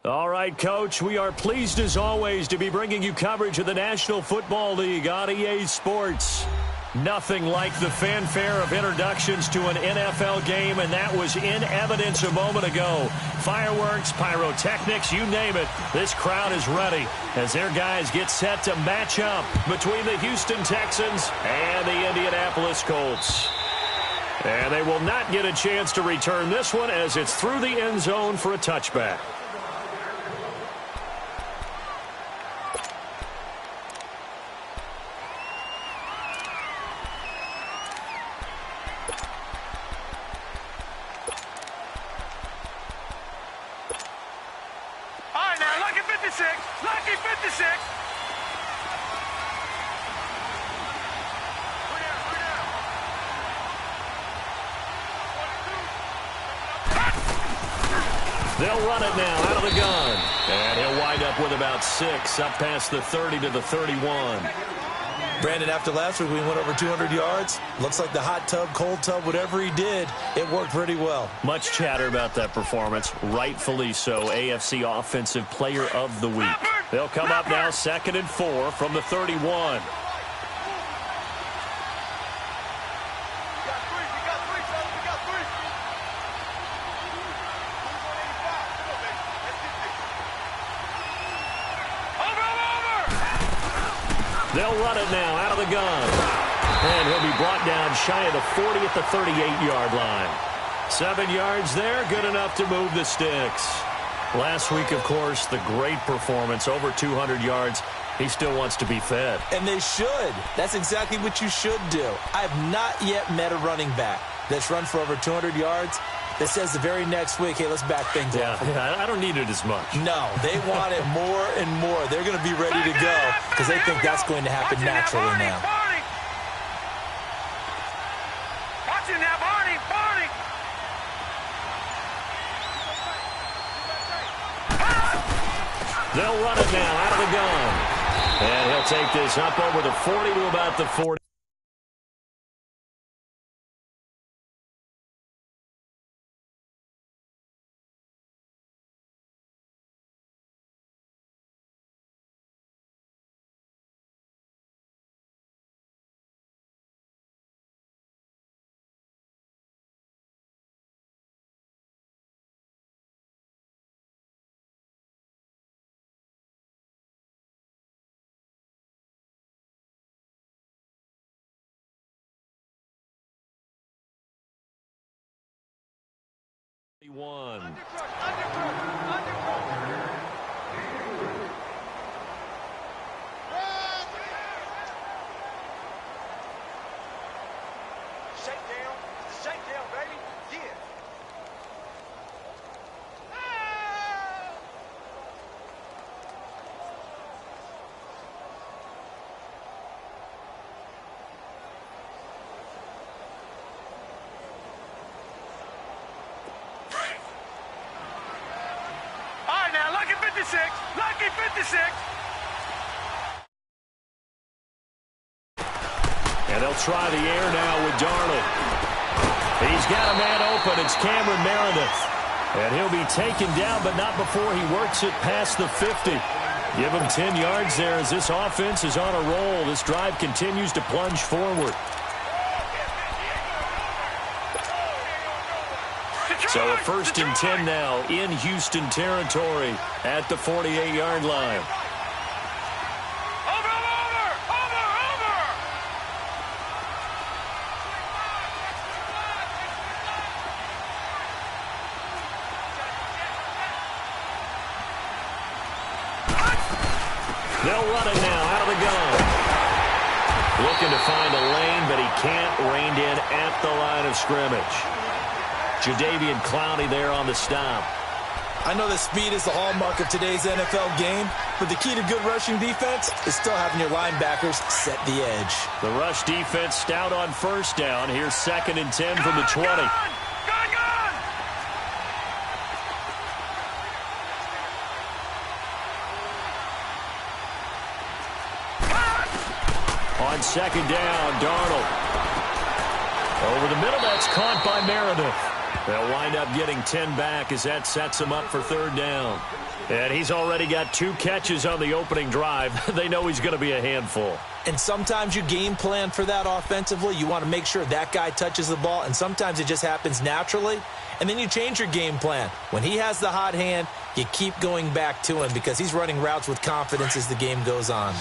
All right, Coach, we are pleased as always to be bringing you coverage of the National Football League on EA Sports. Nothing like the fanfare of introductions to an NFL game, and that was in evidence a moment ago. Fireworks, pyrotechnics, you name it. This crowd is ready as their guys get set to match up between the Houston Texans and the Indianapolis Colts. And they will not get a chance to return this one as it's through the end zone for a touchback. Lucky 56. They'll run it now out of the gun. And he'll wind up with about 6, up past the 30 to the 31. Brandon, after last week we went over 200 yards. Looks like the hot tub, cold tub, whatever he did, it worked pretty well. Much chatter about that performance. Rightfully so. AFC Offensive Player of the Week. They'll come up now 2nd and 4 from the 31. They'll run it now out of the gun. And he'll be brought down shy of the 40 at the 38-yard line. 7 yards there, good enough to move the sticks. Last week, of course, the great performance, over 200 yards. He still wants to be fed. And they should. That's exactly what you should do. I have not yet met a running back that's run for over 200 yards that says the very next week, hey, let's back things up. Yeah, I don't need it as much. No, they want it more and more. They're going to be ready to go because they think that's going to happen naturally now. Watching now, Barney. They'll run it now out of the gun. And he'll take this up over the 40 to about the 40. One. Shakedown, baby. Yeah. Lucky 56. And they'll try the air now with Darnold. He's got a man open. It's Cameron Meredith. And he'll be taken down, but not before he works it past the 50. Give him 10 yards there as this offense is on a roll. This drive continues to plunge forward. So a 1st and 10 now in Houston territory at the 48-yard line. Over! They'll run it now out of the gun. Looking to find a lane, but he can't. Reined in at the line of scrimmage. Jadeveon Clowney there on the stop. I know that speed is the hallmark of today's NFL game, but the key to good rushing defense is still having your linebackers set the edge. The rush defense stout on 1st down. Here's 2nd and 10 from the 20. Gun! On 2nd down, Darnold. Over the middle, that's caught by Meredith. They'll wind up getting 10 back as that sets them up for third down. And he's already got 2 catches on the opening drive. They know he's going to be a handful. And sometimes you game plan for that offensively. You want to make sure that guy touches the ball, and sometimes it just happens naturally. And then you change your game plan. When he has the hot hand, you keep going back to him because he's running routes with confidence as the game goes on.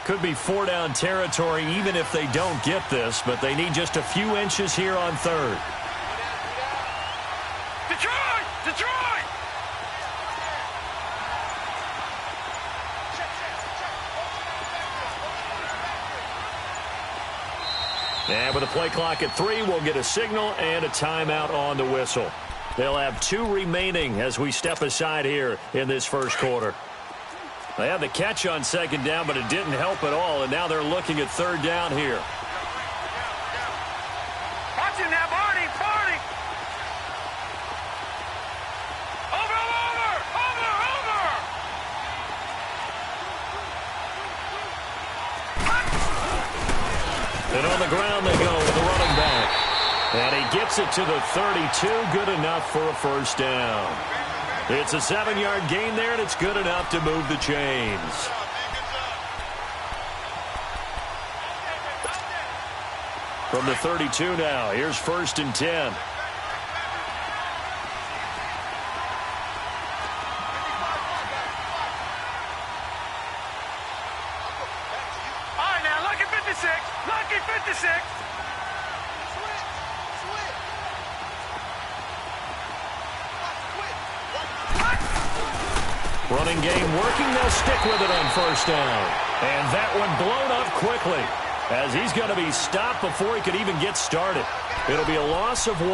Could be 4-down territory even if they don't get this, but they need just a few inches here on third. Detroit! Detroit! And with a play clock at 3, we'll get a signal and a timeout on the whistle. They'll have 2 remaining as we step aside here in this first quarter. They had the catch on second down, but it didn't help at all, and now they're looking at third down here. Watch him now, Barney! Barney! Over! And on the ground they go with the running back. And he gets it to the 32. Good enough for a first down. It's a 7-yard gain there, and it's good enough to move the chains. From the 32 now, here's 1st and 10. All right, now, lucky 56. Lucky 56. Running game working. They'll stick with it on first down. And that one blown up quickly as he's going to be stopped before he could even get started. It'll be a loss of 1,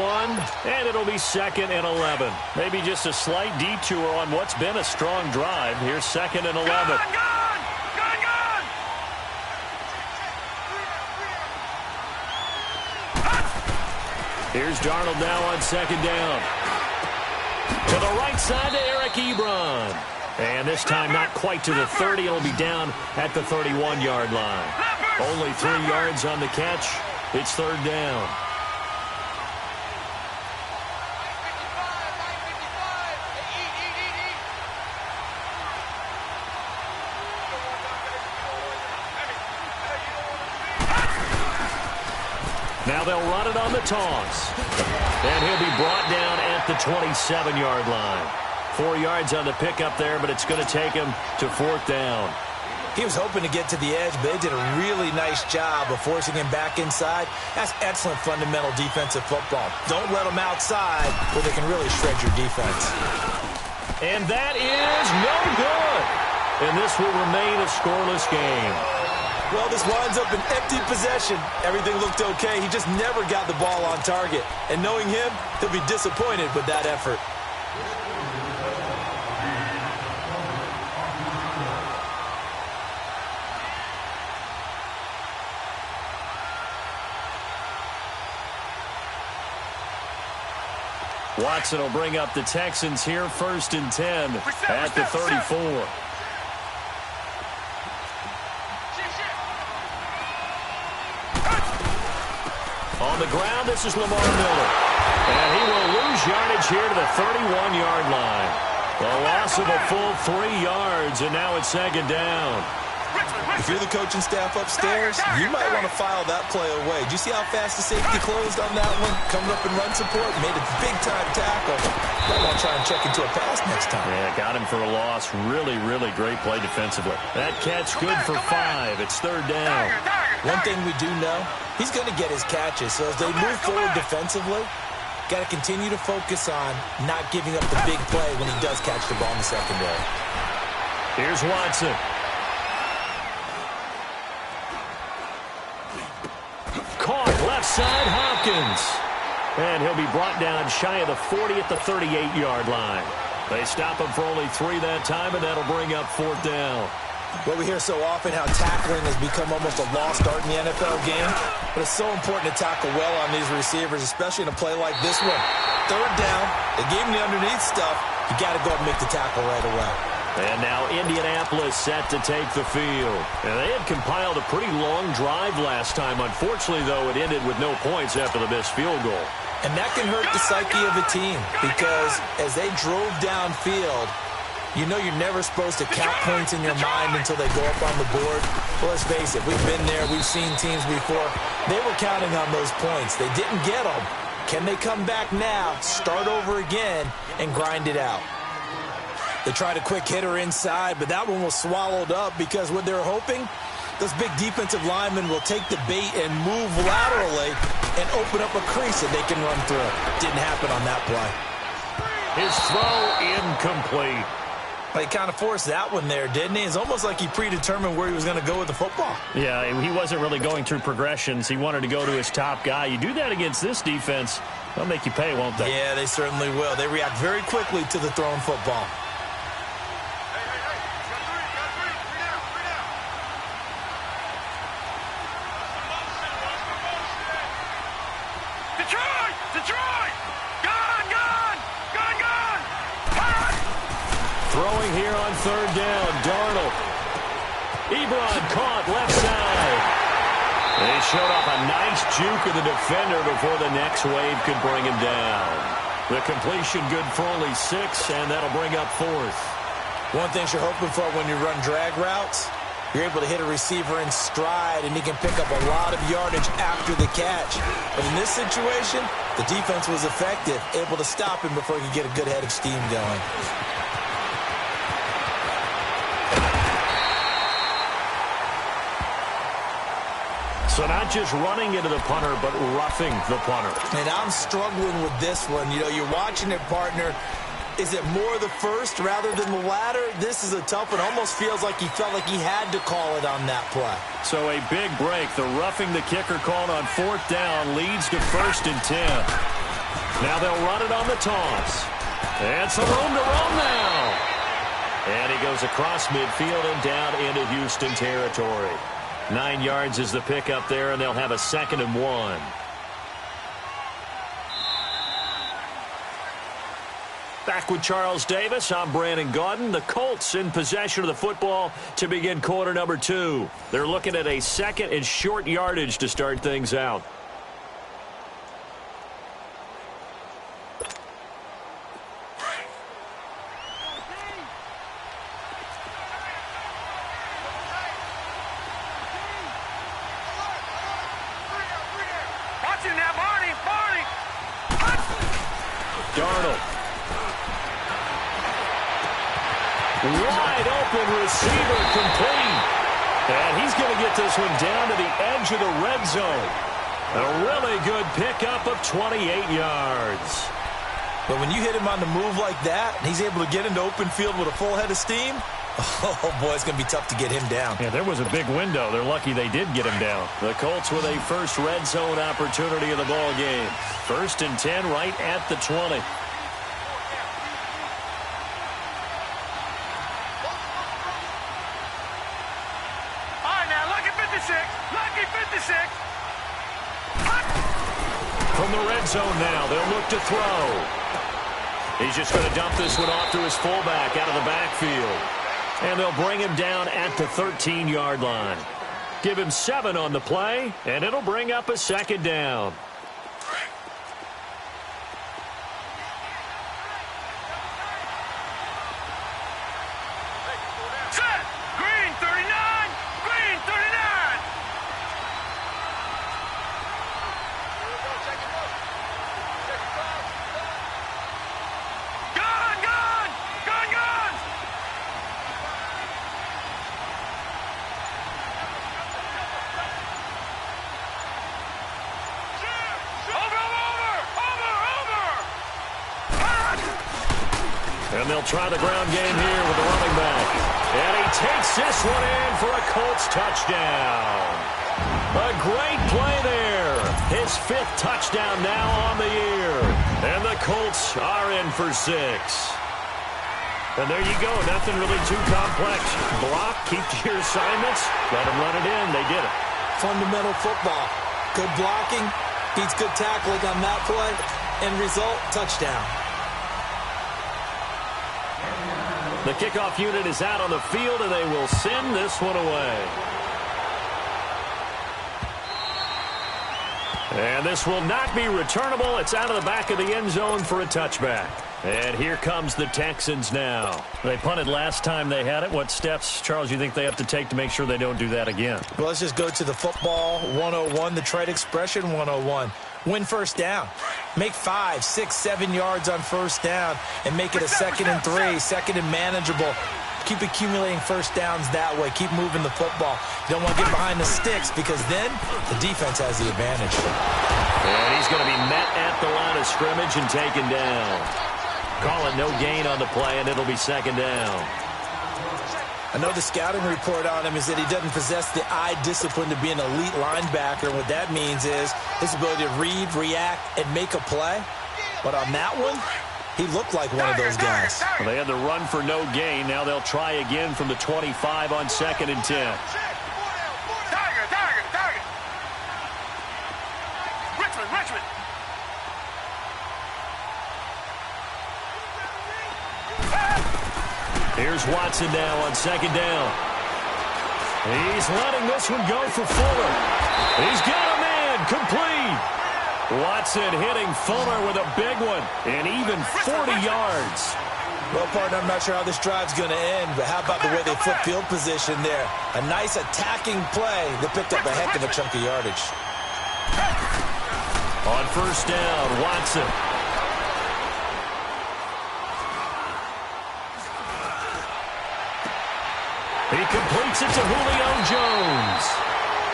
and it'll be 2nd and 11. Maybe just a slight detour on what's been a strong drive. Here's 2nd and 11. Gone! Here's Darnold now on 2nd down. To the right side to Eric Ebron. And this time not quite to the 30. It'll be down at the 31-yard line. Only 3 yards on the catch. It's third down. Now they'll run it on the toss. And he'll be brought down at the 27-yard line. 4 yards on the pickup there, but it's going to take him to 4th down. He was hoping to get to the edge, but they did a really nice job of forcing him back inside. That's excellent fundamental defensive football. Don't let them outside where they can really shred your defense. And that is no good. And this will remain a scoreless game. Well, this winds up an empty possession. Everything looked okay. He just never got the ball on target. And knowing him, he'll be disappointed with that effort. Watson will bring up the Texans here, 1st and 10 at the 34. On the ground, this is Lamar Miller. And he will lose yardage here to the 31-yard line. A loss of a full 3 yards, and now it's 2nd down. If you're the coaching staff upstairs, you might want to file that play away. Did you see how fast the safety closed on that one? Coming up in run support, made a big-time tackle. Might want to try and check into a pass next time. Yeah, got him for a loss. Really, really great play defensively. That catch good for 5. It's 3rd down. One thing we do know, he's going to get his catches. So as they move forward defensively, got to continue to focus on not giving up the big play when he does catch the ball in the secondary. Here's Watson. Caught left side, Hopkins. And he'll be brought down shy of the 40 at the 38-yard line. They stop him for only 3 that time, and that'll bring up 4th down. Well, we hear so often how tackling has become almost a lost art in the NFL game. But it's so important to tackle well on these receivers, especially in a play like this one. 3rd down, they gave him the underneath stuff. You got to go and make the tackle right away. And now Indianapolis set to take the field. And they had compiled a pretty long drive last time. Unfortunately, though, it ended with no points after the missed field goal. And that can hurt the psyche of a team because as they drove downfield, you know you're never supposed to count points in your mind until they go up on the board. Well, let's face it, we've been there, we've seen teams before. They were counting on those points. They didn't get them. Can they come back now, start over again, and grind it out? They tried a quick hitter inside, but that one was swallowed up because what they're hoping, those big defensive linemen will take the bait and move laterally and open up a crease that they can run through. Didn't happen on that play. His throw incomplete. He kind of forced that one there, didn't he? It's almost like he predetermined where he was going to go with the football. Yeah, he wasn't really going through progressions. He wanted to go to his top guy. You do that against this defense, they'll make you pay, won't they? Yeah, they certainly will. They react very quickly to the thrown football. Throwing here on third down, Darnold. Ebron caught left side. They showed off a nice juke of the defender before the next wave could bring him down. The completion good for only 6, and that'll bring up 4th. One thing you're hoping for when you run drag routes, you're able to hit a receiver in stride, and he can pick up a lot of yardage after the catch. But in this situation, the defense was effective, able to stop him before he could get a good head of steam going. So not just running into the punter, but roughing the punter. And I'm struggling with this one. You know, you're watching it, partner. Is it more the first rather than the latter? This is a tough one. Almost feels like he felt like he had to call it on that play. So a big break. The roughing the kicker called on 4th down leads to 1st and 10. Now they'll run it on the toss. And some room to roam now. And he goes across midfield and down into Houston territory. 9 yards is the pickup there, and they'll have a 2nd and 1. Back with Charles Davis, I'm Brandon Gaudin. The Colts in possession of the football to begin quarter number 2. They're looking at a 2nd and short yardage to start things out. Darnold. Wide open receiver complete. And he's going to get this one down to the edge of the red zone. A really good pickup of 28 yards. But when you hit him on the move like that, and he's able to get into open field with a full head of steam, oh, boy, it's going to be tough to get him down. Yeah, there was a big window. They're lucky they did get him down. The Colts with a first red zone opportunity of the ball game. 1st and 10 right at the 20. From the red zone now, they'll look to throw. He's just going to dump this one off to his fullback out of the backfield. And they'll bring him down at the 13-yard line. Give him 7 on the play, and it'll bring up a 2nd down. And they'll try the ground game here with the running back. And he takes this one in for a Colts touchdown. A great play there. His 5th touchdown now on the year. And the Colts are in for 6. And there you go. Nothing really too complex. Block, keep to your assignments, let them run it in. They did it. Fundamental football. Good blocking, beats good tackling on that play. End result, touchdown. The kickoff unit is out on the field, and they will send this one away. And this will not be returnable. It's out of the back of the end zone for a touchback. And here comes the Texans now. They punted last time they had it. What steps, Charles, you think they have to take to make sure they don't do that again? Well, let's just go to the football 101, the trade expression 101. Win first down. Make 5, 6, 7 yards on first down and make it a 2nd and 3, second and manageable. Keep accumulating first downs that way. Keep moving the football. You don't want to get behind the sticks because then the defense has the advantage. And he's going to be met at the line of scrimmage and taken down. Call it no gain on the play, and it'll be 2nd down. I know the scouting report on him is that he doesn't possess the eye discipline to be an elite linebacker. What that means is his ability to read, react, and make a play. But on that one, he looked like one of those guys. Well, they had the run for no gain. Now they'll try again from the 25 on 2nd and 10. Richmond. Here's Watson now on 2nd down. He's letting this one go for Fuller. He's got a man complete. Watson hitting Fuller with a big one, and even 40 yards. Well, partner, I'm not sure how this drive's going to end, but how about the way they flip field position there? A nice attacking play that picked up a heck of a chunk of yardage. On first down, Watson. He completes it to Julio Jones.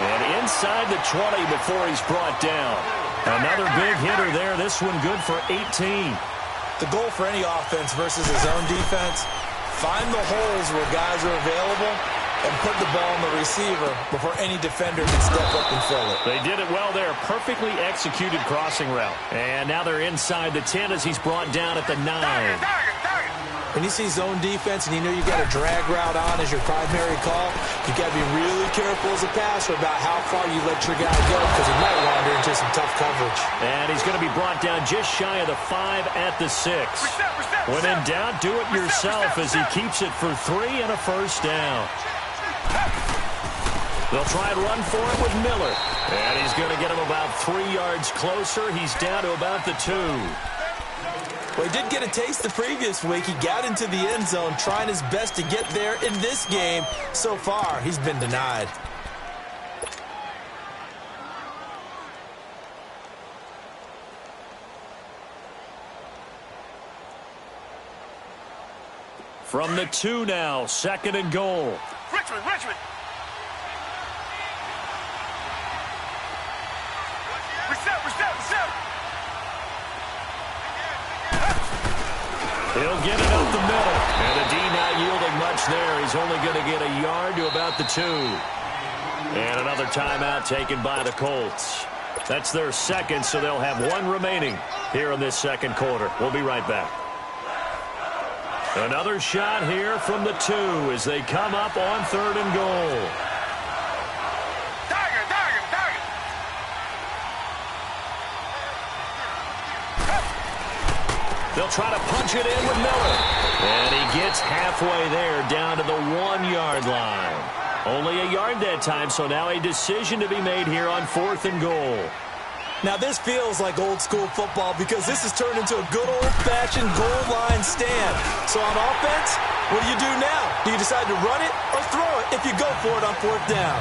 And inside the 20 before he's brought down. Another big hitter there. This one good for 18. The goal for any offense versus a zone defense, find the holes where guys are available and put the ball on the receiver before any defender can step up and fill it. They did it well there. Perfectly executed crossing route. And now they're inside the 10 as he's brought down at the 9. When you see zone defense and you know you've got a drag route on as your primary call, you've got to be really careful as a passer about how far you let your guy go because he might wander into some tough coverage. And he's going to be brought down just shy of the 5 at the 6. When in doubt, do it yourself as he keeps it for 3 and a first down. They'll try and run for it with Miller. And he's going to get him about 3 yards closer. He's down to about the 2. Well, he did get a taste the previous week. He got into the end zone trying his best to get there in this game. So far, he's been denied. From the 2 now, 2nd and goal. Richmond. Reset. He'll get it up the middle. And the D not yielding much there. He's only going to get a yard to about the 2. And another timeout taken by the Colts. That's their 2nd, so they'll have 1 remaining here in this 2nd quarter. We'll be right back. Another shot here from the 2 as they come up on 3rd and goal. They'll try to punch it in with Miller. And he gets halfway there down to the 1-yard line. Only a yard that time, so now a decision to be made here on 4th and goal. Now this feels like old school football because this has turned into a good old-fashioned goal line stand. So on offense, what do you do now? Do you decide to run it or throw it if you go for it on 4th down?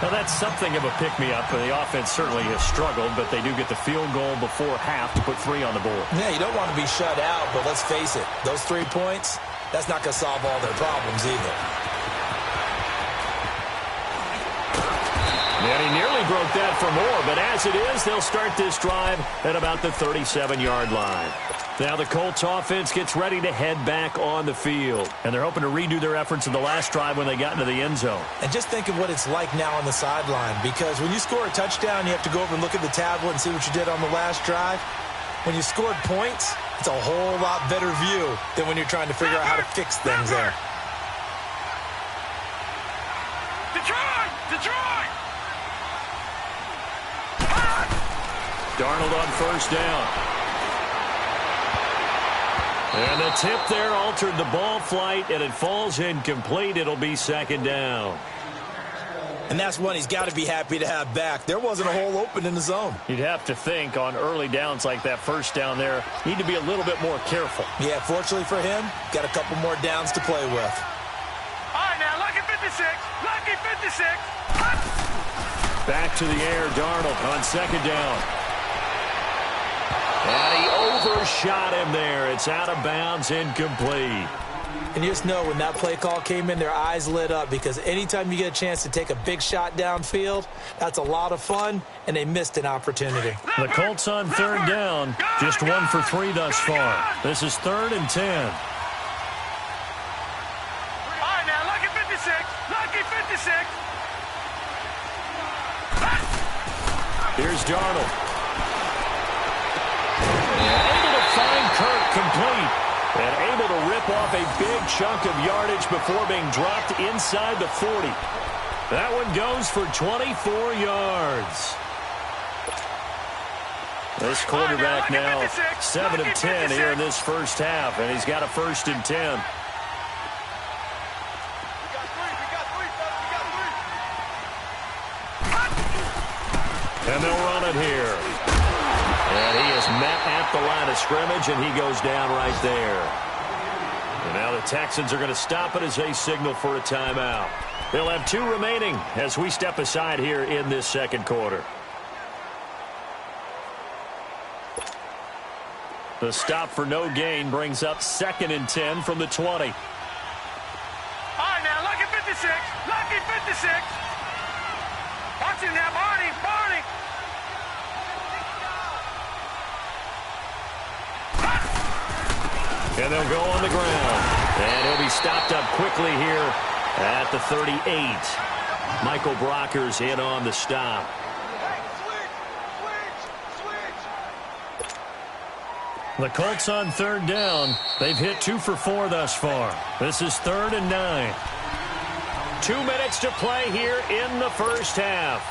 Well, that's something of a pick-me-up. The offense certainly has struggled, but they do get the field goal before half to put 3 on the board. Yeah, you don't want to be shut out, but let's face it, those 3 points, that's not going to solve all their problems either. And he nearly broke that for more, but as it is, they'll start this drive at about the 37-yard line. Now the Colts offense gets ready to head back on the field. And they're hoping to redo their efforts in the last drive when they got into the end zone. And just think of what it's like now on the sideline, because when you score a touchdown, you have to go over and look at the tablet and see what you did on the last drive. When you scored points, it's a whole lot better view than when you're trying to figure out how to fix things there. Detroit! Darnold on first down. And the tip there altered the ball flight, and it falls incomplete. It'll be second down. And that's one he's got to be happy to have back. There wasn't a hole open in the zone. You'd have to think on early downs like that first down there, need to be a little bit more careful. Yeah, fortunately for him, got a couple more downs to play with. All right, now, lucky 56. Lucky 56. Back to the air, Darnold on second down. And he overshot him there. It's out of bounds, incomplete. And you just know when that play call came in, their eyes lit up, because anytime you get a chance to take a big shot downfield, that's a lot of fun, and they missed an opportunity. The Colts on third down, just 1 for 3 thus far. This is 3rd and 10. All right, now, lucky 56. Lucky 56. Here's Darnold. Able to find Kirk complete. And able to rip off a big chunk of yardage before being dropped inside the 40. That one goes for 24 yards. This quarterback now 7 of 10 here in this first half, and he's got a 1st and 10. And they'll run it here. And he is met at the line of scrimmage, and he goes down right there. And now the Texans are going to stop it as they signal for a timeout. They'll have 2 remaining as we step aside here in this second quarter. The stop for no gain brings up 2nd and 10 from the 20. All right, now, lucky 56. Lucky 56. Watch him now, Barney. Barney. And they'll go on the ground. And he'll be stopped up quickly here at the 38. Michael Brockers in on the stop. The Colts on third down. They've hit 2 for 4 thus far. This is 3rd and 9. 2 minutes to play here in the first half.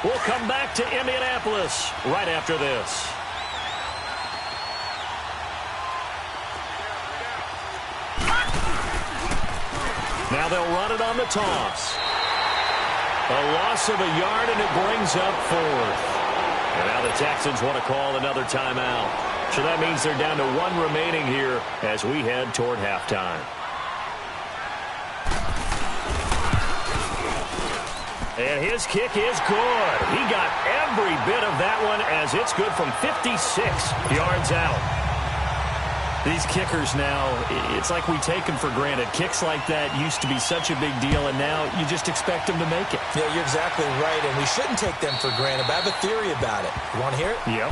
We'll come back to Indianapolis right after this. Now they'll run it on the toss. A loss of a yard, and it brings up 4th. And now the Texans want to call another timeout. So that means they're down to 1 remaining here as we head toward halftime. And his kick is good. He got every bit of that one as it's good from 56 yards out. These kickers now, it's like we take them for granted. Kicks like that used to be such a big deal, and now you just expect them to make it. Yeah, you're exactly right, and we shouldn't take them for granted, but I have a theory about it. You want to hear it? Yep.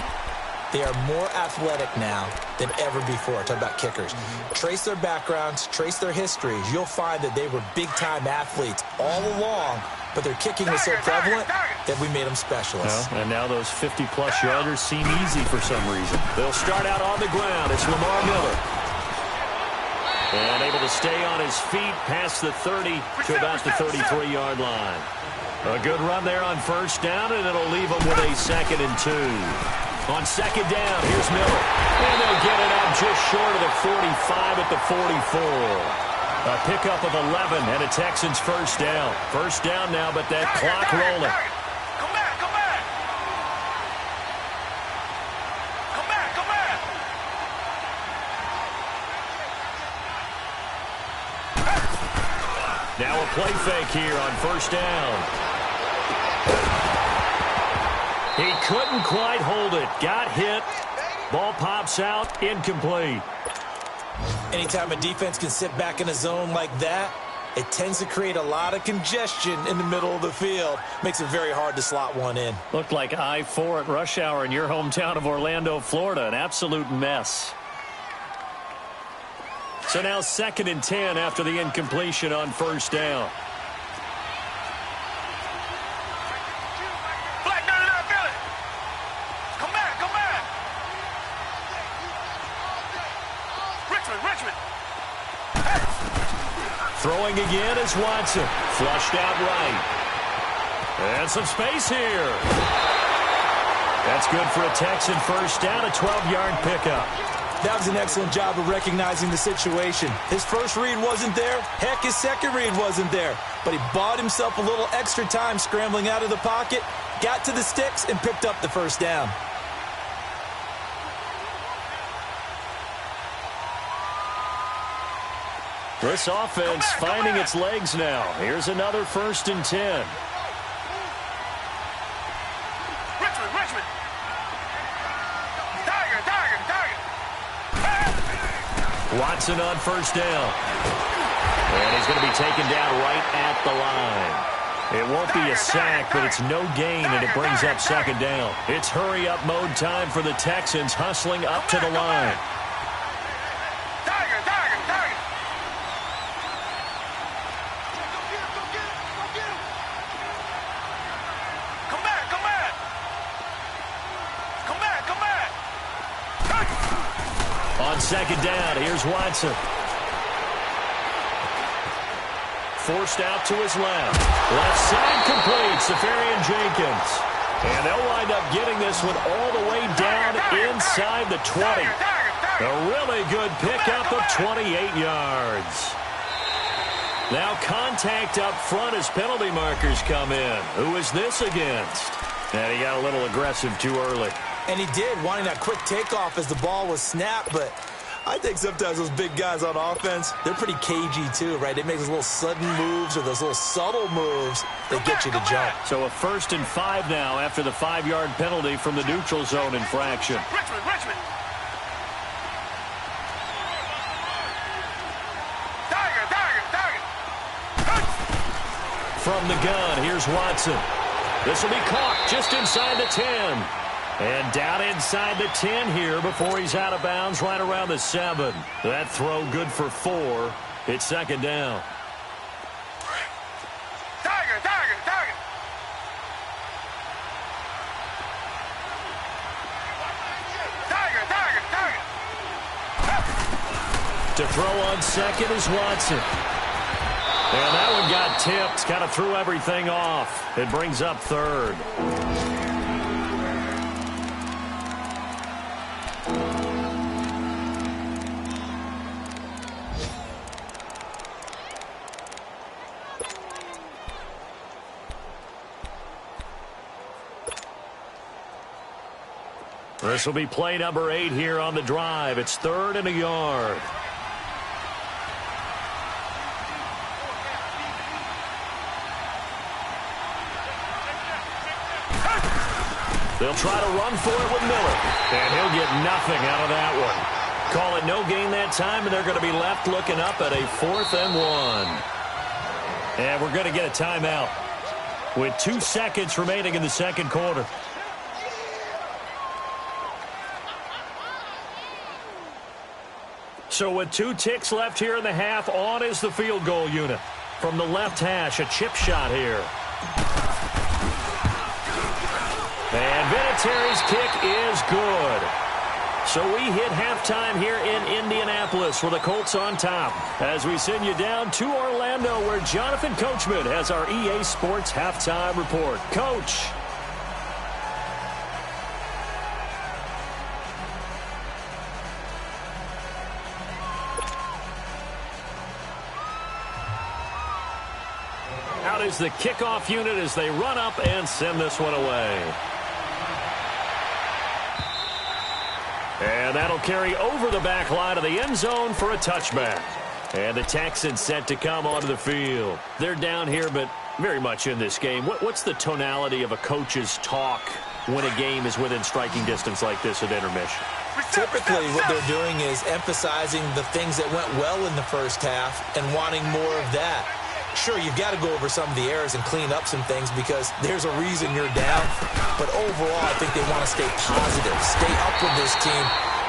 They are more athletic now than ever before. Talk about kickers. Trace their backgrounds, trace their histories. You'll find that they were big-time athletes all along, but their kicking was so prevalent that we made them specialists. Well, and now those 50-plus yarders seem easy for some reason. They'll start out on the ground. It's Lamar Miller. And able to stay on his feet past the 30 to about the 33-yard line. A good run there on first down, and it'll leave them with a 2nd and 2. On second down, here's Miller. And they'll get it up just short of the 45 at the 44. A pickup of 11 and a Texans first down. First down now, but that clock rolling. Come back, come back. Come back, come back. Now a play fake here on first down. He couldn't quite hold it. Got hit. Ball pops out. Incomplete. Anytime a defense can sit back in a zone like that, it tends to create a lot of congestion in the middle of the field. Makes it very hard to slot one in. Looked like I-4 at rush hour in your hometown of Orlando, Florida. An absolute mess. So now 2nd and 10 after the incompletion on first down. Black, no, feel it. Come back, come back. Richmond. Throwing again is Watson. Flushed out right. And some space here. That's good for a Texan first down, a 12-yard pickup. That was an excellent job of recognizing the situation. His first read wasn't there. Heck, his second read wasn't there. But he bought himself a little extra time scrambling out of the pocket, got to the sticks, and picked up the first down. This offense finding its legs now. Here's another 1st and 10. Richmond. Tiger. Watson on 1st down. And he's going to be taken down right at the line. It won't be a sack, but it's no gain, and it brings up 2nd down. It's hurry-up mode time for the Texans, hustling up to the line. On 2nd down, here's Watson. Forced out to his left. Left side complete, Safarian-Jenkins. And they'll wind up getting this one all the way down inside the 20. A really good pickup of 28 yards. Now contact up front as penalty markers come in. Who is this against? And he got a little aggressive too early. And he did, wanting that quick takeoff as the ball was snapped, but I think sometimes those big guys on offense, they're pretty cagey too, right? They make those little sudden moves or those little subtle moves that get you to jump. So a 1st and 5 now after the 5-yard penalty from the neutral zone infraction. Richmond. Tiger. From the gun, here's Watson. This will be caught just inside the 10. And down inside the 10 here before he's out of bounds right around the 7. That throw good for 4. It's 2nd down. Tiger. To throw on 2nd is Watson. And that one got tipped, kind of threw everything off. It brings up 3rd. This will be play number 8 here on the drive. It's 3rd and a yard. They'll try to run for it with Miller. And he'll get nothing out of that one. Call it no gain that time, and they're going to be left looking up at a 4th and 1. And we're going to get a timeout with 2 seconds remaining in the 2nd quarter. So with 2 ticks left here in the half, on is the field goal unit. From the left hash, a chip shot here. And Vinatieri's kick is good. So we hit halftime here in Indianapolis with the Colts on top. As we send you down to Orlando, where Jonathan Coachman has our EA Sports halftime report. Coach. Out is the kickoff unit as they run up and send this one away. And that'll carry over the back line of the end zone for a touchback. And the Texans set to come onto the field. They're down here, but very much in this game. What's the tonality of a coach's talk when a game is within striking distance like this at intermission? Typically, what they're doing is emphasizing the things that went well in the first half and wanting more of that. Sure, you've got to go over some of the errors and clean up some things because there's a reason you're down. But overall, I think they want to stay positive, stay up with this team.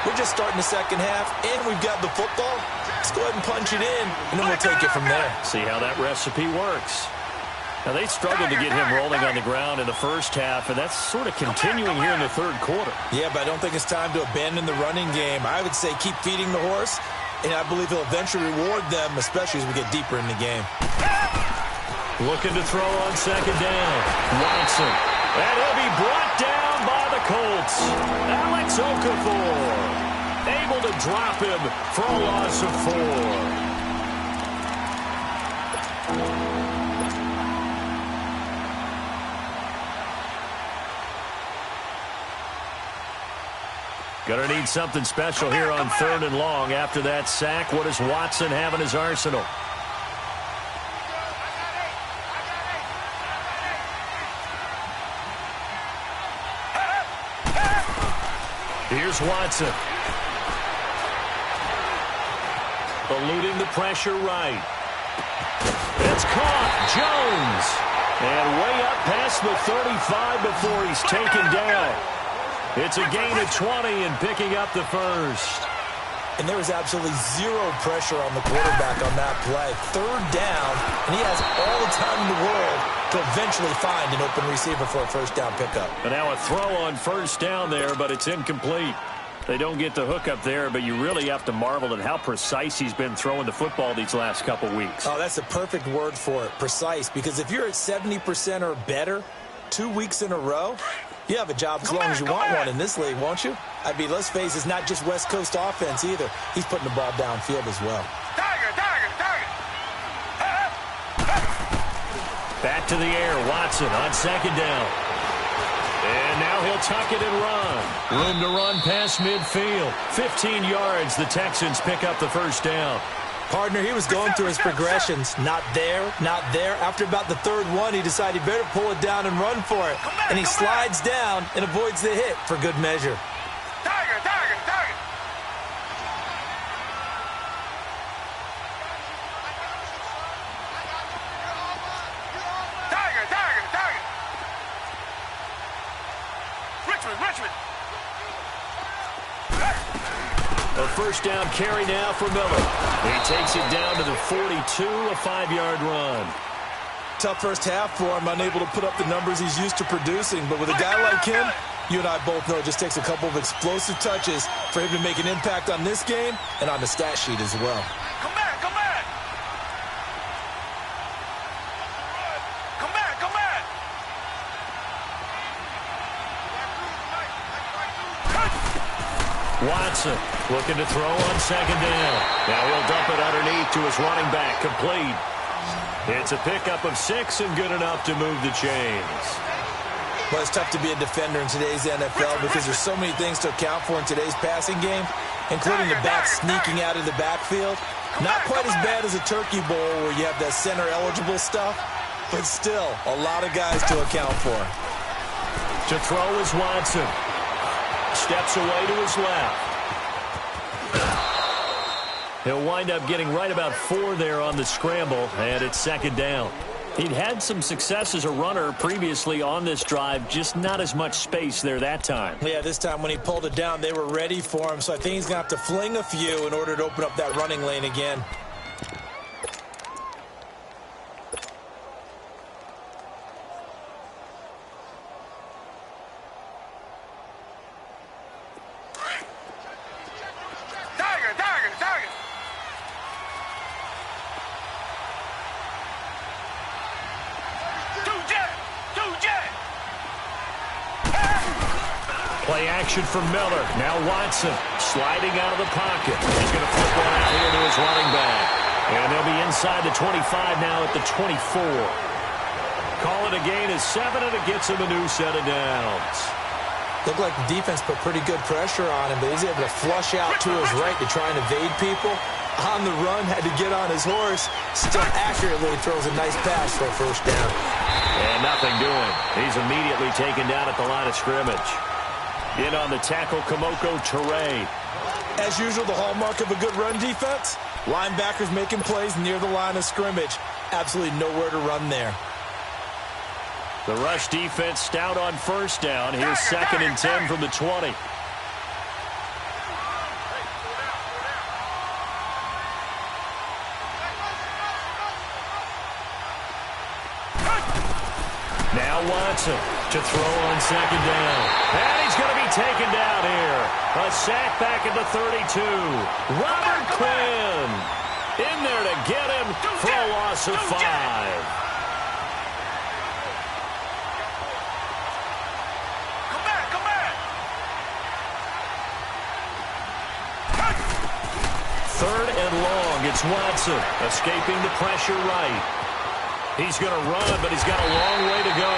We're just starting the second half, and we've got the football. Let's go ahead and punch it in, and then we'll take it from there. See how that recipe works. Now, they struggled to get him rolling on the ground in the first half, and that's sort of continuing here in the 3rd quarter. Yeah, but I don't think it's time to abandon the running game. I would say keep feeding the horse, and I believe he'll eventually reward them, especially as we get deeper in the game. Looking to throw on 2nd down. Watson. And he'll be brought down by the Colts. Alex Okafor. Able to drop him for a loss of 4. Gonna need something special here on 3rd and long. After that sack, what does Watson have in his arsenal? Here's Watson. Eluding the pressure right. It's caught. Jones. And way up past the 35 before he's taken down. It's a gain of 20 and picking up the first. And there was absolutely zero pressure on the quarterback on that play. 3rd down, and he has all the time in the world to eventually find an open receiver for a first down pickup. And now a throw on first down there, but it's incomplete. They don't get the hook up there, but you really have to marvel at how precise he's been throwing the football these last couple weeks. Oh, that's the perfect word for it, precise, because if you're at 70% or better 2 weeks in a row, you have a job as long as you want one in this league, won't you? I mean, let's face it, it's not just West Coast offense either. He's putting the ball downfield as well. Back to the air, Watson on 2nd down. And now he'll tuck it and run. Room to run past midfield. 15 yards, the Texans pick up the first down. Partner, he was going through his progressions. Not there, not there. After about the 3rd one, he decided he better pull it down and run for it. And he slides down and avoids the hit for good measure. Richmond. A first down carry now for Miller. He takes it down to the 42, a 5-yard run. Tough first half for him, unable to put up the numbers he's used to producing. But with a guy like him, you and I both know it just takes a couple of explosive touches for him to make an impact on this game and on the stat sheet as well. Come back. Watson looking to throw on 2nd down. Now he'll dump it underneath to his running back, complete. It's a pickup of 6 and good enough to move the chains. Well, it's tough to be a defender in today's NFL because there's so many things to account for in today's passing game, including the back sneaking out of the backfield. Not quite as bad as a turkey bowl where you have that center-eligible stuff, but still a lot of guys to account for. To throw is Watson. Steps away to his left. He'll wind up getting right about 4 there on the scramble, and it's 2nd down. He'd had some success as a runner previously on this drive, just not as much space there that time. Yeah, this time when he pulled it down, they were ready for him, so I think he's going to have to fling a few in order to open up that running lane again. Play action from Miller. Now Watson sliding out of the pocket. He's going to flip one out here to his running back. And they'll be inside the 25 now at the 24. Call it a gain of 7, and it gets him a new set of downs. Looked like the defense put pretty good pressure on him, but he's able to flush out to his right to try and evade people. On the run, had to get on his horse. Still accurately throws a nice pass for a first down. And nothing doing. He's immediately taken down at the line of scrimmage. In on the tackle, Kamoko Toure. As usual, the hallmark of a good run defense, linebackers making plays near the line of scrimmage. Absolutely nowhere to run there. The rush defense stout on first down. Here's 2nd and 10 from the 20. Now Watson to throw on 2nd down. And he's going to be taken down here. A sack back at the 32. Robert Quinn in there to get him for a loss of 5. 3rd and long. It's Watson escaping the pressure right. He's going to run, but he's got a long way to go.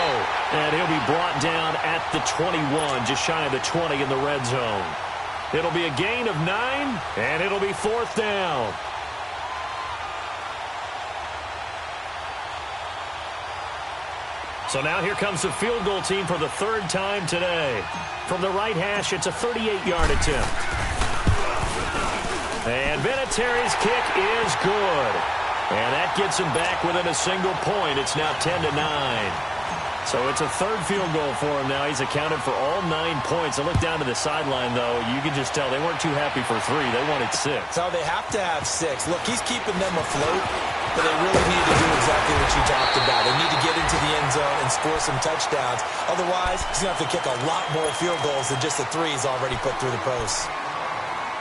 And he'll be brought down at the 21, just shy of the 20 in the red zone. It'll be a gain of 9, and it'll be 4th down. So now here comes the field goal team for the 3rd time today. From the right hash, it's a 38-yard attempt. And Vinatieri's kick is good. And that gets him back within a single point. It's now 10-9. So it's a 3rd field goal for him now. He's accounted for all 9 points. I look down to the sideline, though. You can just tell they weren't too happy for 3. They wanted 6. So they have to have 6. Look, he's keeping them afloat, but they really need to do exactly what you talked about. They need to get into the end zone and score some touchdowns. Otherwise, he's going to have to kick a lot more field goals than just the 3 he's already put through the posts.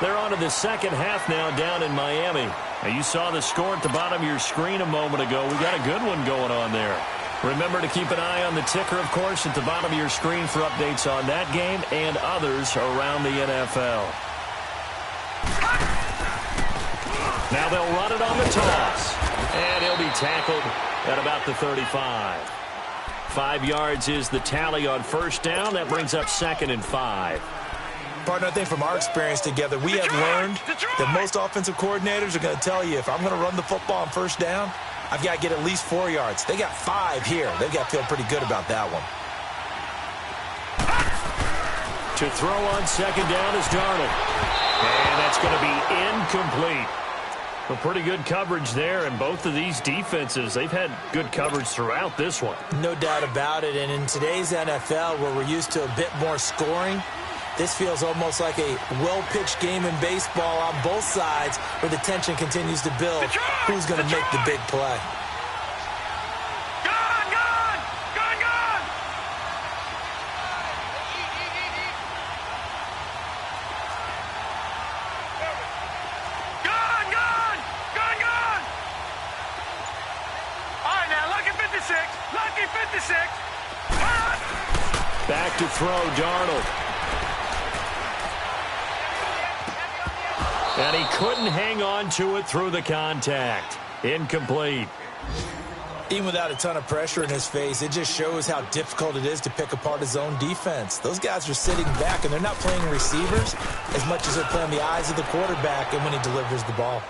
They're on to the second half now down in Miami. Now, you saw the score at the bottom of your screen a moment ago. We got a good one going on there. Remember to keep an eye on the ticker, of course, at the bottom of your screen for updates on that game and others around the NFL. Now they'll run it on the toss. And he'll be tackled at about the 35. 5 yards is the tally on 1st down. That brings up 2nd and 5. Partner, I think from our experience together, we have learned that most offensive coordinators are going to tell you, if I'm going to run the football on 1st down, I've got to get at least 4 yards. They got 5 here. They've got to feel pretty good about that one. To throw on 2nd down is Darnold. And that's going to be incomplete. Well, pretty good coverage there, and both of these defenses, they've had good coverage throughout this one. No doubt about it, and in today's NFL, where we're used to a bit more scoring, this feels almost like a well-pitched game in baseball on both sides where the tension continues to build. Who's going to make the big play? All right, now, lucky 56. Lucky 56. Back to throw, Darnold. And he couldn't hang on to it through the contact. Incomplete. Even without a ton of pressure in his face, it just shows how difficult it is to pick apart his own defense. Those guys are sitting back, and they're not playing receivers as much as they're playing the eyes of the quarterback and when he delivers the ball.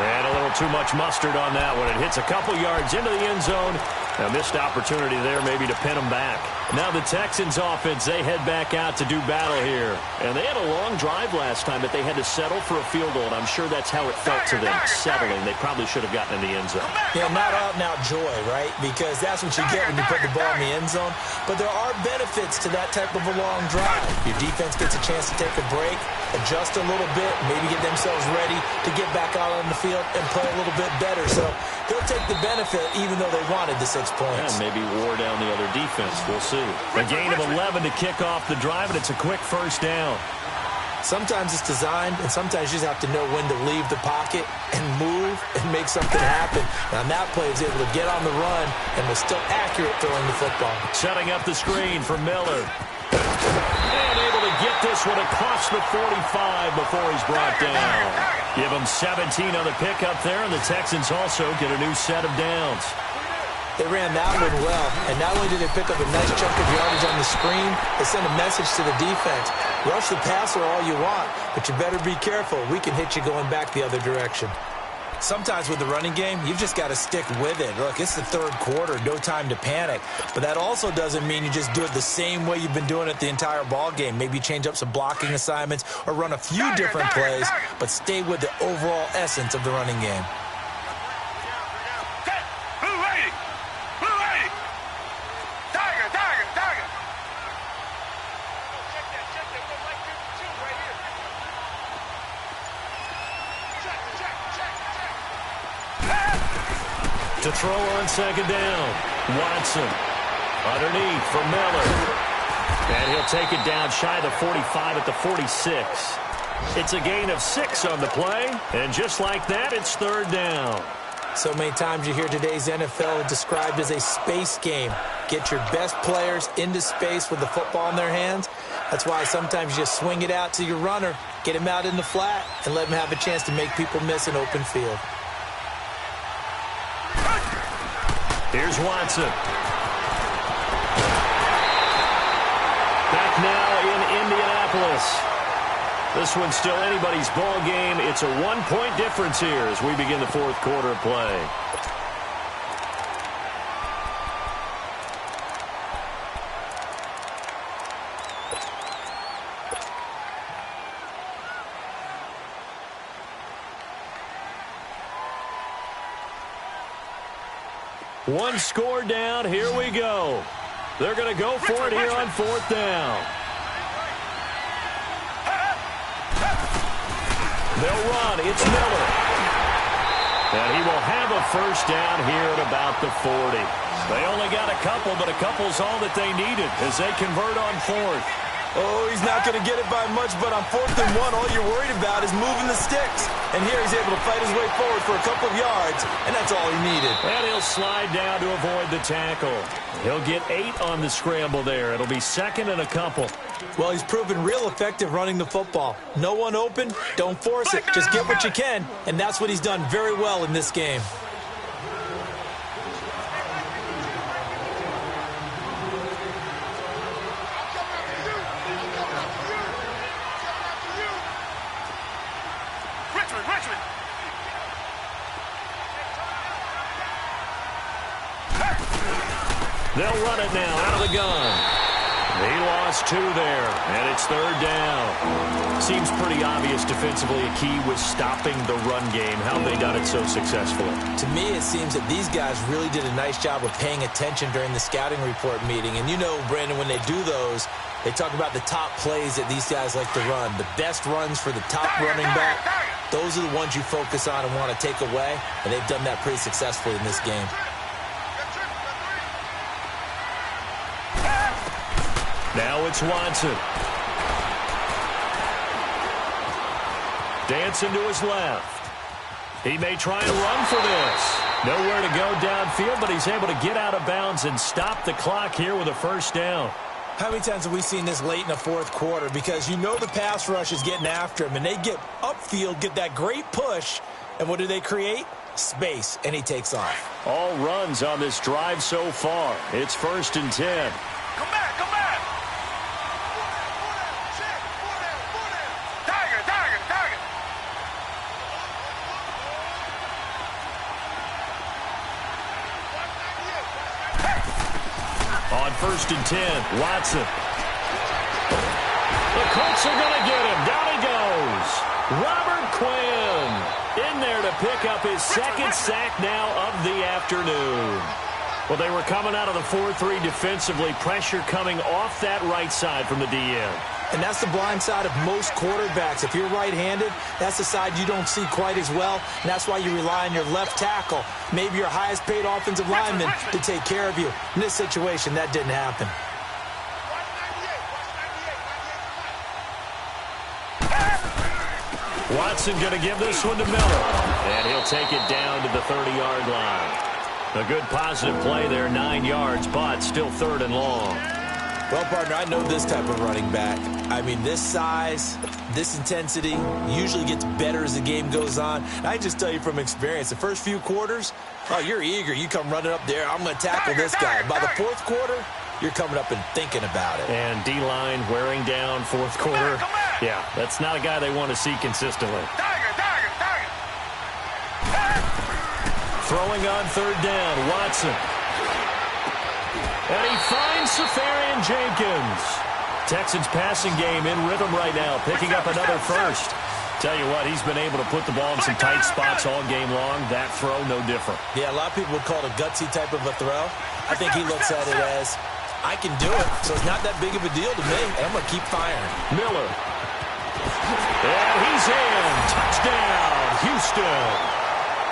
And a little too much mustard on that one. It hits a couple yards into the end zone. A missed opportunity there maybe to pin them back. Now the Texans offense, they head back out to do battle here. And they had a long drive last time, but they had to settle for a field goal, and I'm sure that's how it felt to them, settling. They probably should have gotten in the end zone. Yeah, not out-and-out joy, right? Because that's what you get when you put the ball in the end zone. But there are benefits to that type of a long drive. Your defense gets a chance to take a break, adjust a little bit, maybe get themselves ready to get back out on the field and play a little bit better. So they'll take the benefit even though they wanted the 6 points. And maybe wore down the other defense. We'll see. A gain of 11 to kick off the drive, and it's a quick 1st down. Sometimes it's designed, and sometimes you just have to know when to leave the pocket and move and make something happen. And on that play, he was able to get on the run and was still accurate throwing the football. Setting up the screen for Miller. And able to get this one across the 45 before he's brought down. Give him 17 on the pickup there, and the Texans also get a new set of downs. They ran that one well, and not only did they pick up a nice chunk of yardage on the screen, they sent a message to the defense. Rush the passer all you want, but you better be careful. We can hit you going back the other direction. Sometimes with the running game, you've just got to stick with it. Look, it's the 3rd quarter, no time to panic. But that also doesn't mean you just do it the same way you've been doing it the entire ball game. Maybe change up some blocking assignments or run a few different plays, but stay with the overall essence of the running game. To throw on 2nd down. Watson underneath for Miller. And he'll take it down shy of the 45 at the 46. It's a gain of 6 on the play. And just like that, it's 3rd down. So many times you hear today's NFL described as a space game. Get your best players into space with the football in their hands, That's why sometimes you just swing it out to your runner, get him out in the flat, and let him have a chance to make people miss an open field. Here's Watson. Back now in Indianapolis. This one's still anybody's ball game. It's a 1-point difference here as we begin the fourth quarter of play. One score down. Here we go. They're going to go for it here on fourth down. They'll run. It's Miller. And he will have a first down here at about the 40. They only got a couple, but a couple's all that they needed as they convert on fourth. Oh, he's not going to get it by much, but on 4th and 1, all you're worried about is moving the sticks. And here he's able to fight his way forward for a couple of yards, and that's all he needed. And he'll slide down to avoid the tackle. He'll get 8 on the scramble there. It'll be second and a couple. Well, he's proven real effective running the football. No one open, don't force it. Just get what you can, and that's what he's done very well in this game. They'll run it now out of the gun. He lost 2 there, and it's third down. Seems pretty obvious defensively a key was stopping the run game. How have they done it so successfully? To me, it seems that these guys really did a nice job of paying attention during the scouting report meeting. And you know, Brandon, when they do those, they talk about the top plays that these guys like to run. The best runs for the top running back, those are the ones you focus on and want to take away. And they've done that pretty successfully in this game. Now it's Watson. Dancing to his left. He may try and run for this. Nowhere to go downfield, but he's able to get out of bounds and stop the clock here with a first down. How many times have we seen this late in the fourth quarter? Because you know the pass rush is getting after him, and they get upfield, get that great push, and what do they create? Space, and he takes off. All runs on this drive so far. It's 1st and 10. Come back, come back. Target. On 1st and 10, Watson. The Colts are going to get him. Down he goes. Robert Quinn in there to pick up his second sack now of the afternoon. Well, they were coming out of the 4-3 defensively. Pressure coming off that right side from the DM. And that's the blind side of most quarterbacks. If you're right-handed, that's the side you don't see quite as well. And that's why you rely on your left tackle, maybe your highest-paid offensive lineman, to take care of you. In this situation, that didn't happen. Watson going to give this one to Miller. And he'll take it down to the 30-yard line. A good positive play there, 9 yards, but still 3rd and long. Well, partner, I know this type of running back. I mean, this size, this intensity usually gets better as the game goes on. And I just tell you from experience, the first few quarters, oh, you're eager. You come running up there, I'm going to tackle this guy. By the 4th quarter, you're coming up and thinking about it. And D-line wearing down 4th quarter. Yeah, that's not a guy they want to see consistently. Throwing on 3rd down, Watson. And he finds Safarian Jenkins. Texans passing game in rhythm right now, picking up another first. Tell you what, he's been able to put the ball in some tight spots all game long. That throw, no different. Yeah, a lot of people would call it a gutsy type of a throw. I think he looks at it as, I can do it, so it's not that big of a deal to me, and I'm going to keep firing. Miller. And he's in. Touchdown, Houston.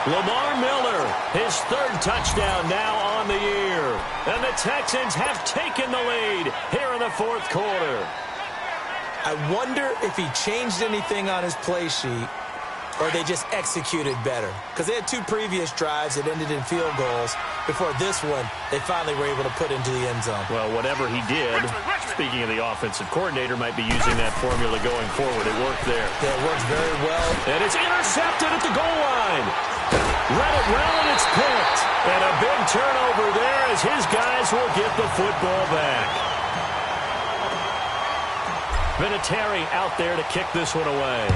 Lamar Miller, his 3rd touchdown now on the year. And the Texans have taken the lead here in the 4th quarter. I wonder if he changed anything on his play sheet or they just executed better? Because they had 2 previous drives that ended in field goals. Before this one, they finally were able to put into the end zone. Well, whatever he did, speaking of the offensive coordinator, might be using that formula going forward. It worked there. Yeah, it worked very well. And it's intercepted at the goal line. Read it well, and it's picked. And a big turnover there as his guys will get the football back. Vinatieri out there to kick this one away.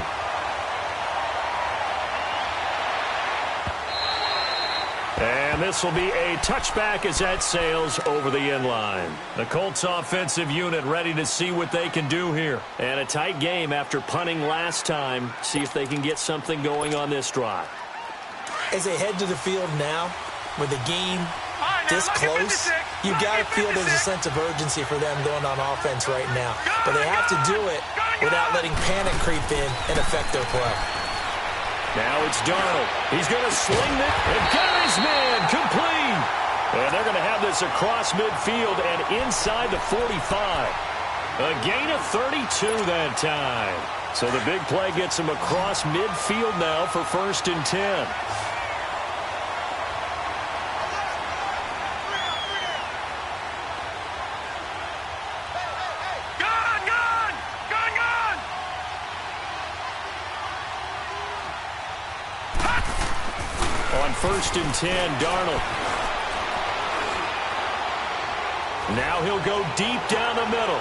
And this will be a touchback as that sails over the end line. The Colts offensive unit ready to see what they can do here. And a tight game after punting last time. See if they can get something going on this drive. As they head to the field now, with the game this close, you got to feel there's a sense of urgency for them going on offense right now. But they have to do it without letting panic creep in and affect their play. Now it's Darnold. He's going to sling it and got his man complete. And they're going to have this across midfield and inside the 45. A gain of 32 that time. So the big play gets him across midfield now for 1st and 10. On 1st and 10, Darnold. Now he'll go deep down the middle.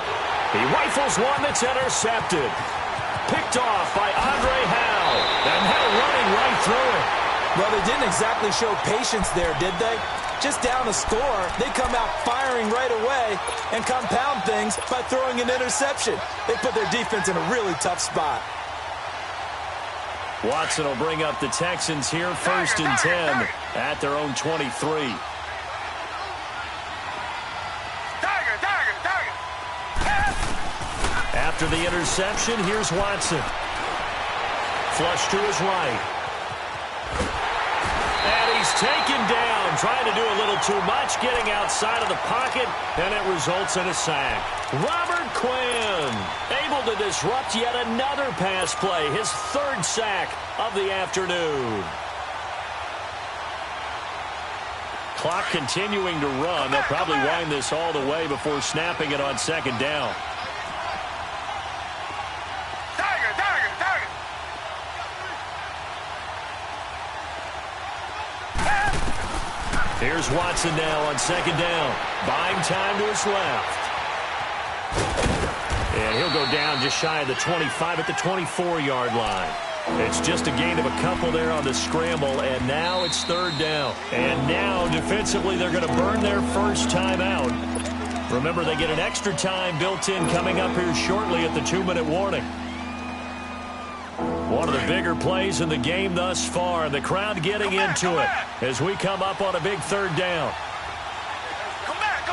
He rifles one that's intercepted. Picked off by Andre Howe. And Howe running right through it. Well, they didn't exactly show patience there, did they? Just down a score, they come out firing right away and compound things by throwing an interception. They put their defense in a really tough spot. Watson will bring up the Texans here 1st and 10 at their own 23. After the interception, here's Watson. Flush to his right. And he's taken down, trying to do a little too much, getting outside of the pocket, and it results in a sack. Robert Quinn able to disrupt yet another pass play, his 3rd sack of the afternoon. Clock continuing to run. They'll probably wind this all the way before snapping it on 2nd down. Here's Watson now on 2nd down. Buying time to his left. And he'll go down just shy of the 25 at the 24-yard line. It's just a gain of a couple there on the scramble, and now it's 3rd down. And now, defensively, they're going to burn their first time out. Remember, they get an extra time built in coming up here shortly at the 2-minute warning. One of the bigger plays in the game thus far. The crowd getting into it as we come up on a big 3rd down. Come back.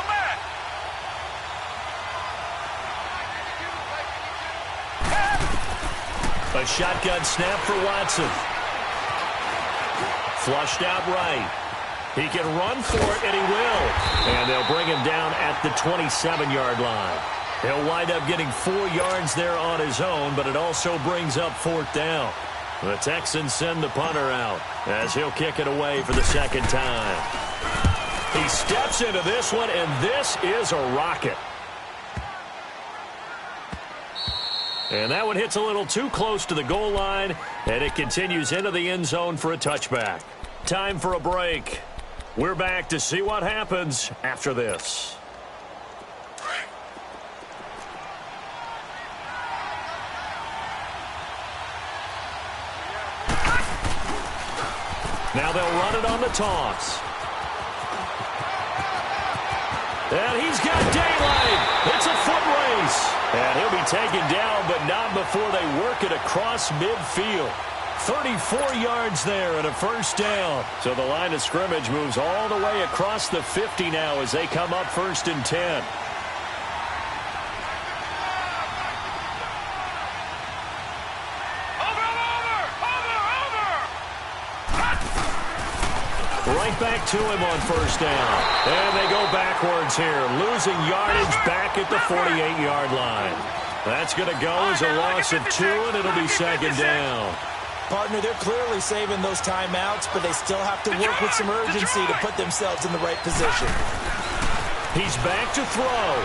A shotgun snap for Watson. Flushed out right. He can run for it, and he will. And they'll bring him down at the 27-yard line. He'll wind up getting 4 yards there on his own, but it also brings up 4th down. The Texans send the punter out as he'll kick it away for the 2nd time. He steps into this one, and this is a rocket. And that one hits a little too close to the goal line, and it continues into the end zone for a touchback. Time for a break. We're back to see what happens after this. Now they'll run it on the toss. And he's got daylight. It's a foot race. And he'll be taken down, but not before they work it across midfield. 34 yards there and a 1st down. So the line of scrimmage moves all the way across the 50 now as they come up 1st and 10. Right back to him on 1st down. And they go backwards here, losing yardage back at the 48-yard line. That's going to go as a loss of 2, and it'll be 2nd down. Partner, they're clearly saving those timeouts, but they still have to work with some urgency to put themselves in the right position. He's back to throw.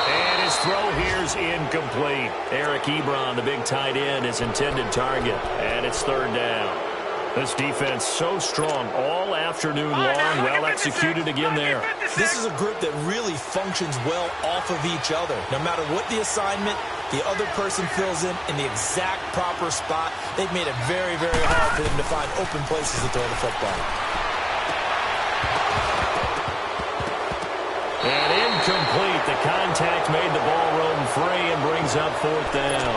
And his throw here's incomplete. Eric Ebron, the big tight end, his intended target. And it's third down. This defense so strong all afternoon long. Well executed again there. This is a group that really functions well off of each other. No matter what the assignment, the other person fills in the exact proper spot. They've made it very, very hard for them to find open places to throw the football. And incomplete. The contact made the ball roam free and brings up fourth down.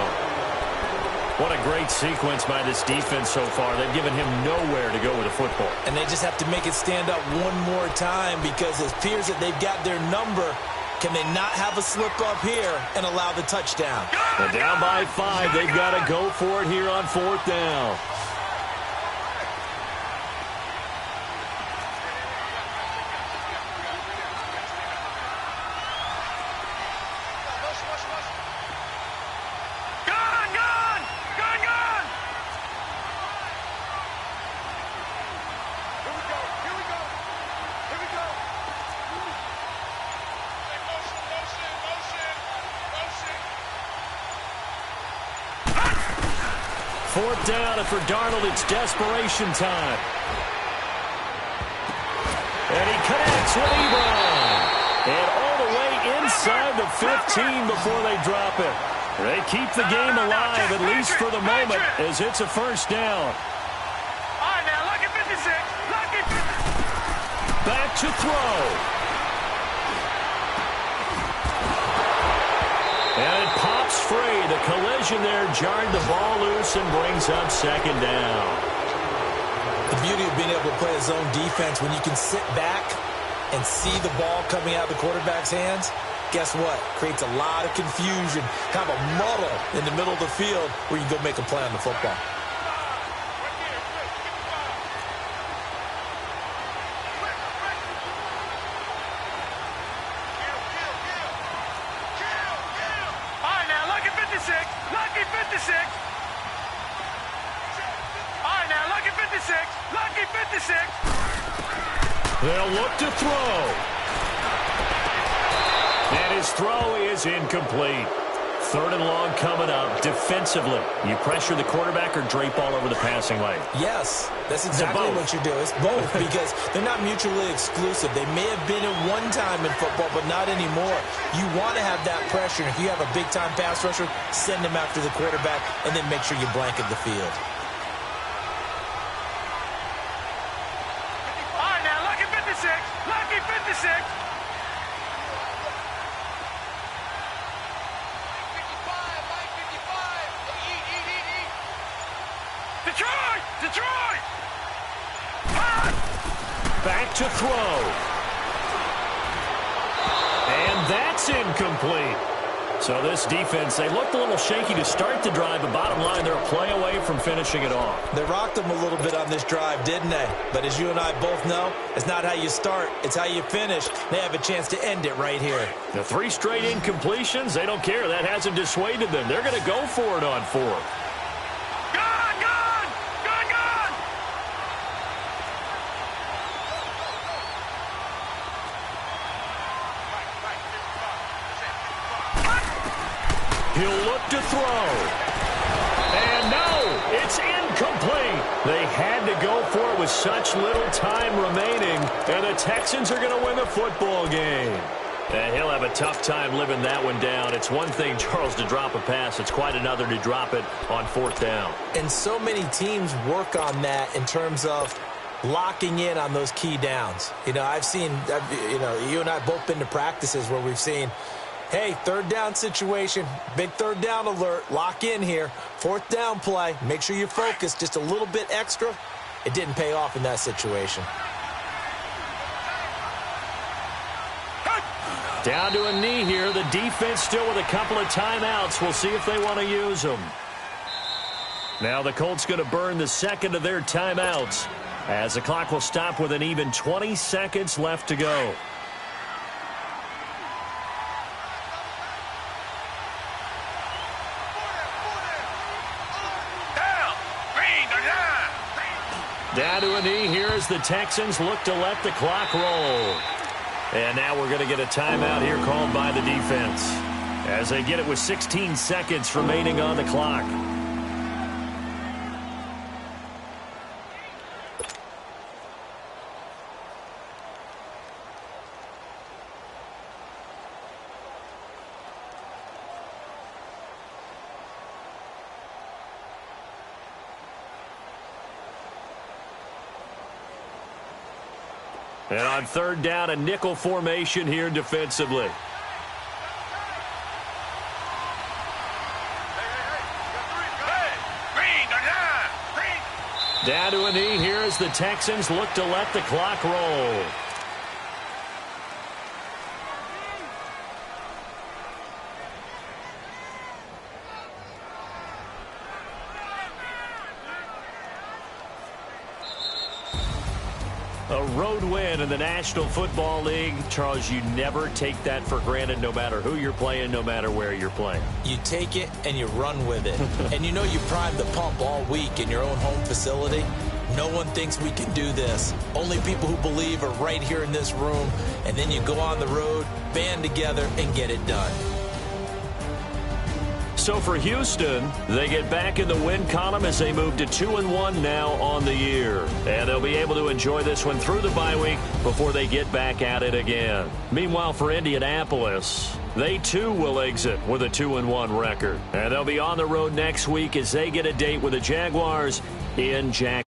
What a great sequence by this defense so far. They've given him nowhere to go with the football. And they just have to make it stand up one more time because it appears that they've got their number. Can they not have a slip up here and allow the touchdown? They're down by 5. They've got to go for it here on fourth down. Fourth down, and for Darnold, it's desperation time. And he connects with Ebron. And all the way inside the 15 before they drop it. They keep the game alive, at least for the moment, as it's a first down. All right, now, lucky 56. Lucky 56. Back to throw. And it pops free. The collision there jarred the ball loose and brings up second down. The beauty of being able to play a zone defense, when you can sit back and see the ball coming out of the quarterback's hands, guess what? Creates a lot of confusion, kind of a muddle in the middle of the field where you can go make a play on the football. Lucky 56. All right, now, lucky 56. Lucky 56. They'll look to throw. And his throw is incomplete. Third and long coming up. Defensively, you pressure the quarterback or drape all over the passing lane? Yes, that's exactly what you do. It's both because they're not mutually exclusive. They may have been at one time in football, but not anymore. You want to have that pressure. If you have a big-time pass rusher, send him after the quarterback, and then make sure you blanket the field. All right, now, lucky 56. Lucky 56. Detroit! Back to throw. And that's incomplete. So this defense, they looked a little shaky to start the drive, but bottom line, they're a play away from finishing it off. They rocked them a little bit on this drive, didn't they? But as you and I both know, it's not how you start, it's how you finish. They have a chance to end it right here. The 3 straight incompletions, they don't care. That hasn't dissuaded them. They're going to go for it on 4th. He'll look to throw. And no, it's incomplete. They had to go for it with such little time remaining, and the Texans are going to win the football game. And he'll have a tough time living that one down. It's one thing, Charles, to drop a pass. It's quite another to drop it on 4th down. And so many teams work on that in terms of locking in on those key downs. You know, you and I both been to practices where we've seen, hey, 3rd down situation, big 3rd down alert, lock in here, 4th down play, make sure you focus just a little bit extra. It didn't pay off in that situation. Down to a knee here. The defense still with a couple of timeouts. We'll see if they want to use them. Now the Colts going to burn the second of their timeouts as the clock will stop with an even 20 seconds left to go. Down to a knee here as the Texans look to let the clock roll. And now we're going to get a timeout here called by the defense as they get it with 16 seconds remaining on the clock. And on third down, a nickel formation here defensively. Down to a knee here as the Texans look to let the clock roll. A road win in the National Football League. Charles, you never take that for granted no matter who you're playing, no matter where you're playing. You take it and you run with it. And you know you primed the pump all week in your own home facility. No one thinks we can do this. Only people who believe are right here in this room. And then you go on the road, band together, and get it done. So for Houston, they get back in the win column as they move to 2-1 now on the year. And they'll be able to enjoy this one through the bye week before they get back at it again. Meanwhile, for Indianapolis, they too will exit with a 2-1 record. And they'll be on the road next week as they get a date with the Jaguars in Jacksonville.